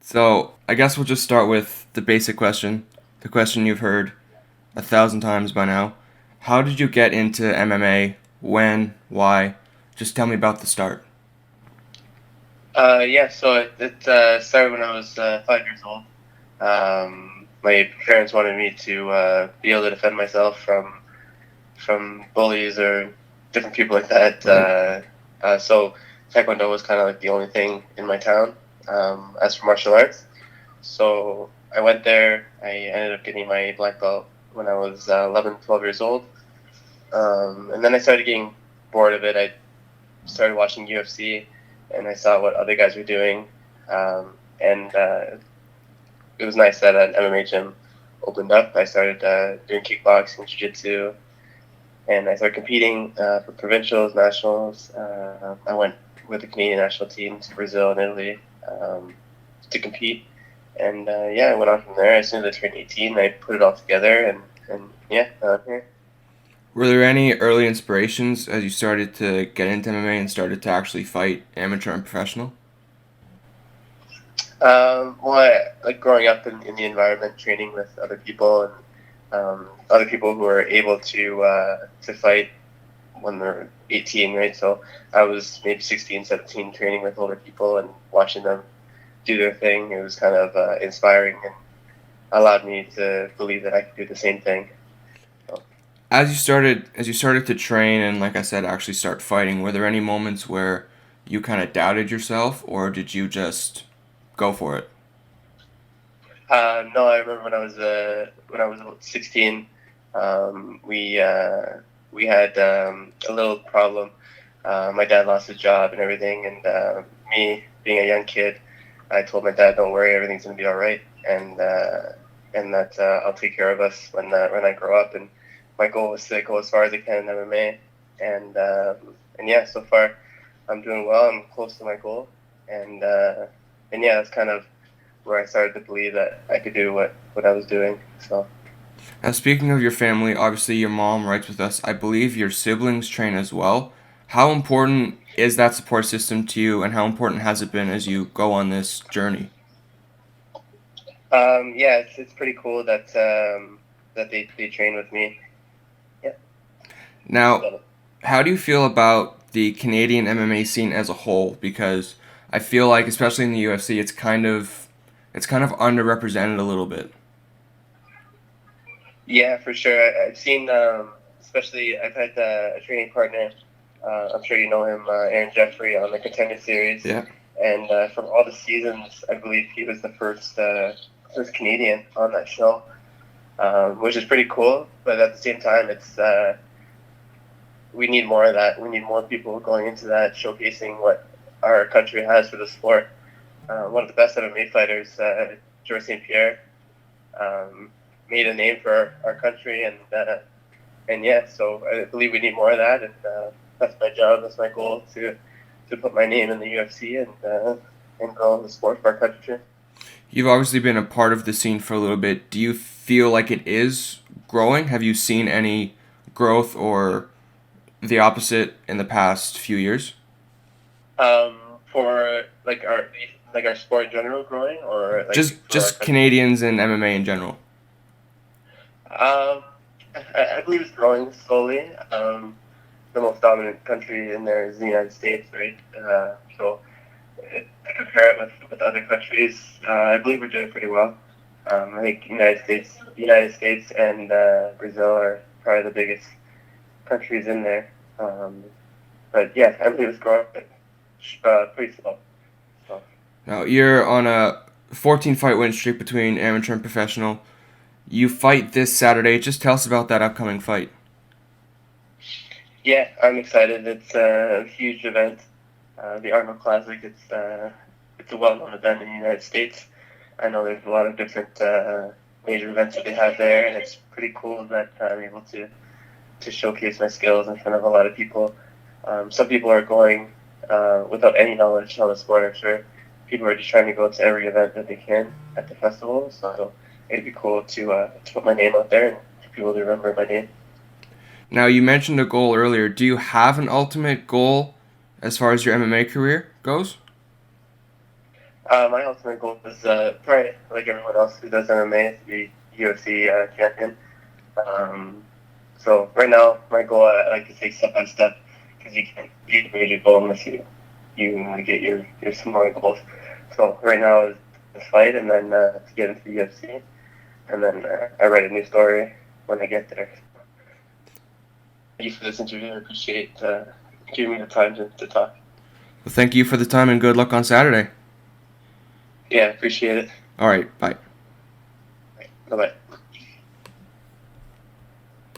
So I guess we'll just start with the basic question, the question you've heard 1,000 times by now. How did you get into MMA? When? Why? Just tell me about the start. Yeah, so it started when I was 5 years old. My parents wanted me to be able to defend myself from bullies or different people like that. Right. So Taekwondo was kind of like the only thing in my town as for martial arts. So I went there. I ended up getting my black belt when I was 11, 12 years old. And then I started getting bored of it. I started watching UFC, and I saw what other guys were doing, and it was nice that an MMA gym opened up. I started doing kickboxing, jiu-jitsu, and I started competing for provincials, nationals. I went with the Canadian national team to Brazil and Italy to compete, and yeah, I went on from there. As soon as I turned 18, I put it all together, and yeah, here. Were there any early inspirations as you started to get into MMA and started to actually fight amateur and professional? Like growing up in the environment, training with other people and other people who are able to fight when they're 18, right? So I was maybe 16, 17, training with older people and watching them do their thing. It was kind of inspiring and allowed me to believe that I could do the same thing. So, As you started to train and like I said actually start fighting, were there any moments where you kind of doubted yourself or did you just go for it? no, I remember when I was about 16, um, we uh, we had a little problem. My dad lost his job and everything, and me being a young kid, I told my dad, "Don't worry, everything's gonna be all right," and that I'll take care of us when I grow up. And my goal was to go as far as I can in MMA, and yeah, so far I'm doing well. I'm close to my goal, and and yeah, that's kind of where I started to believe that I could do what I was doing. So. Now, speaking of your family, obviously your mom writes with us. I believe your siblings train as well. How important is that support system to you, and how important has it been as you go on this journey? Yeah, it's pretty cool that that they train with me. Yeah, Now, love it. how do you feel about the Canadian MMA scene as a whole? Because I feel like, especially in the UFC, it's kind of underrepresented a little bit. Yeah, for sure. I've seen, especially I've had a training partner. I'm sure you know him, Aaron Jeffrey, on the Contender Series, Yeah. and from all the seasons, I believe he was the first Canadian on that show, which is pretty cool. But at the same time, it's we need more of that. We need more people going into that, showcasing what our country has for the sport. One of the best MMA fighters, George St. Pierre, um, made a name for our country, and yeah, so I believe we need more of that, and that's my job, that's my goal to put my name in the UFC and grow the sport for our country. You've obviously been a part of the scene for a little bit. Do you feel like it is growing? Have you seen any growth or the opposite in the past few years? For like our sport in general growing, or like Just for our just country. Canadians and MMA in general. I believe it's growing slowly. The most dominant country in there is the United States, right? So to compare it with other countries, I believe we're doing pretty well. I think United States and Brazil are probably the biggest countries in there. But yeah, I believe it's growing pretty slow. So Now you're on a 14 fight win streak between amateur and professional. You fight this Saturday. Just tell us about that upcoming fight. yeah, I'm excited. It's a huge event. The Arnold Classic. It's a well-known event in the United States. I know there's a lot of different major events that they have there, and it's pretty cool that I'm able to showcase my skills in front of a lot of people. Some people are going without any knowledge on the sport. I'm sure people are just trying to go to every event that they can at the festival. So it'd be cool to put my name out there and for people to remember my name. Now you mentioned a goal earlier. Do you have an ultimate goal as far as your MMA career goes? My ultimate goal is probably like everyone else who does MMA to be UFC champion. Um, so right now, my goal I like to take step by step because you can't get a major goal unless you get your smaller goals. So right now is this fight, and then to get into the UFC, and then I write a new story when I get there. Thank you for this interview. I appreciate giving me the time to talk. Well, thank you for the time and good luck on Saturday. Yeah, appreciate it. All right, bye. Bye bye.